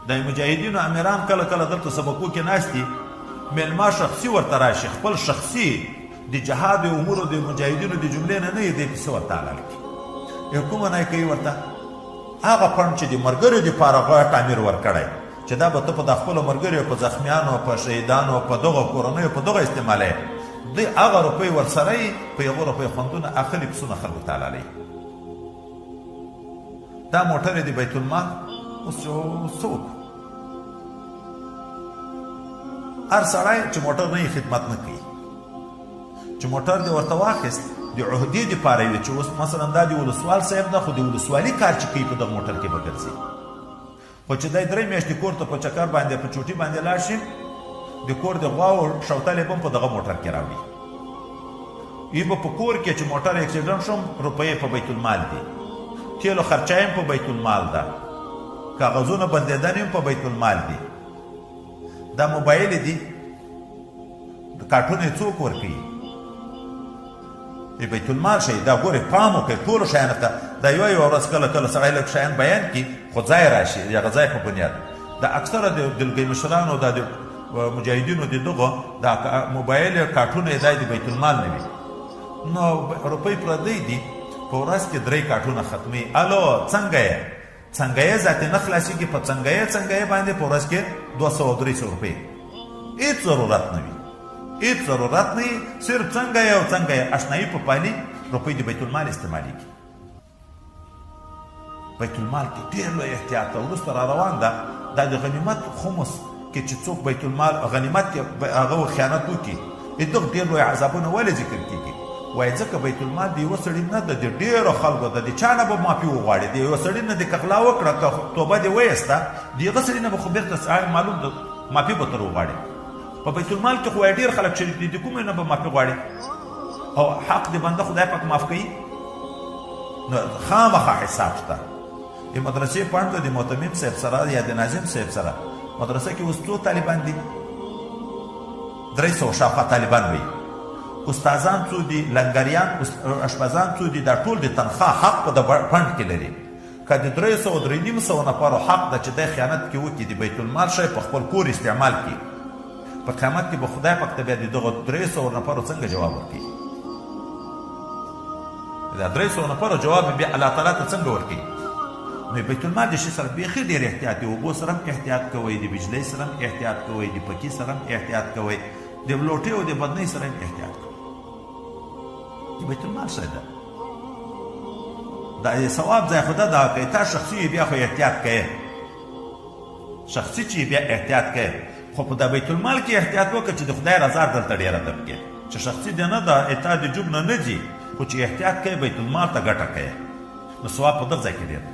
د مجاهدینو امیران کله کله دلته سبقو کې ناست دي، میلمه شخصي ورته راشي، خپل شخصي د جهاد امورو د مجاهدینو د جملې نه نه دی پسې ورته حلال کړي. کومه نه کوي ورته هغه پڼ چې د ملګرو دپاره غټ امیر ورکړی چې دا به ته په د خپلو ملګرو په زخمیانو په شهیدانو په دغو کورنیو په دغه استعمالوي، دوی هغه روپۍ ورسره یي، په یوه روپۍ خوندونه اخلي، پسونه خلکو ته حلالوي. دا موټر یې د بیت المال اوس څه وکړو؟ هر سړی چې موټر نه یې خدمت نه کوي، چې موټر دې ورته واخیست د عهدې دپاره وي چې اوس مثلا دا د ولسوال صاحب ده، خو د ولسوالي کار چې کوي په دغه موټر کې به ګرځي، خو چې دی 3 میاشتې کور ته په چکر باندې په چوټي باندې لاړ شي، د کور د غواو شوتلې به هم په دغه موټر کې راوړي. ای به په کور کې چې موټر اکسیډنټ شوم روپۍ په بیت المال دي، تیلو خرچه هم په بیت المال ده، کاغذونه بندېدن هم په بیت المال دي، دا موبایل دي کارټون یې څوک ورکوي؟ بیت المال شي. دا ګورې پام وکړئ ټولو شیانو ته. دا یوه ورځ کله کله سړی لږ شیان بیان کړي خو ځای راشي د هغه ځای په بنیاد. دا اکثره د دلګۍ مشرانو دا د مجاهدینو د دغه دا موبایل کارټونه یې دا د بیت المال نه وي، نو روپۍ پردۍ دي، په ورځ کې 3 کارټونه ختموي. الو څنګه یې؟ څنګه یې ذاتې نه خلاصېږي، په څنګه یې باندې په ورځ کې 200 او 300 روپۍ. هېڅ ضرورت نه وي، هېڅ ضرورت نه وي، صرف څنګه یې او څنګه یې اشنایي په پالي روپۍ د بیت المال استعمالېږي. بیت المال کې ډېر لوی احتیاط ده. وروسته را روان ده دا د غنیمت خمس کې چې څوک بیت المال غنیمت کې هغه خیانت وکړي، دغه ډېر لوی عذابونه ولې ذکر کېږي؟ وایي ځکه بیت المال د یوه سړي نه ده، د ډېرو خلکو ده، د چا نه به معافي وغواړي، د یوه سړي نه دې که غلا وکړه، که توبه دې ویسته، د هغه سړي نه به خو بېرته معلوم ده معافي به تر وغواړي. په بیت المال کې خو وایي ډېر خلک شریک دي، د کومې نه به معافي غواړي، او حق د بنده خدای پاک معاف کوي. نو خامخا حساب شته. د مدرسې پاڼ ته د معتمم صاحب سره یا د ناظم صاحب سره مدرسه کې اوس څو طالبان دي؟ 300 شاوخوا طالبان وي. استادان څو دي؟ لنګریان اشپزان څو دي؟ دا ټول د تنخوا حق په د فنډ کې لري. که د 300 او 350 نفرو حق ده چې دی خیانت کې وکړي، د بیت المال شی په خپل کور استعمال کړي، په قیامت کې به خدای پاک ته بیا د دغه 300 نفرو څنګه جواب ورکوي؟ دا 300 نفرو جواب بیا الله تعالی ته څنګه ورکوي؟ نو بیت المال د شي سره بیخي ډېر احتیاط دی. اوبو سره هم احتیاط کوئ، د بجلۍ سره هم احتیاط کوئ، د پکي سره هم احتیاط کوئ، د لوټې او د بدنۍ سره هم احتیاط کوئ. د بیت المال شی ده، دا ثواب ځای خو ده که تا شخصي بیا خو احتیاط کوې، شخصي چې بیا احتیاط کوې، خو په دا بیت المال کې احتیاط وکړه چې د خدای رضا دلته ډېره درکړي، چې شخصي دی نه ده، اتا د جوب نه نه ځي، خو چې احتیاط کوې بیت المال ته ګټه کوې، نو ثواب په دغه ځای کې ډېر دی.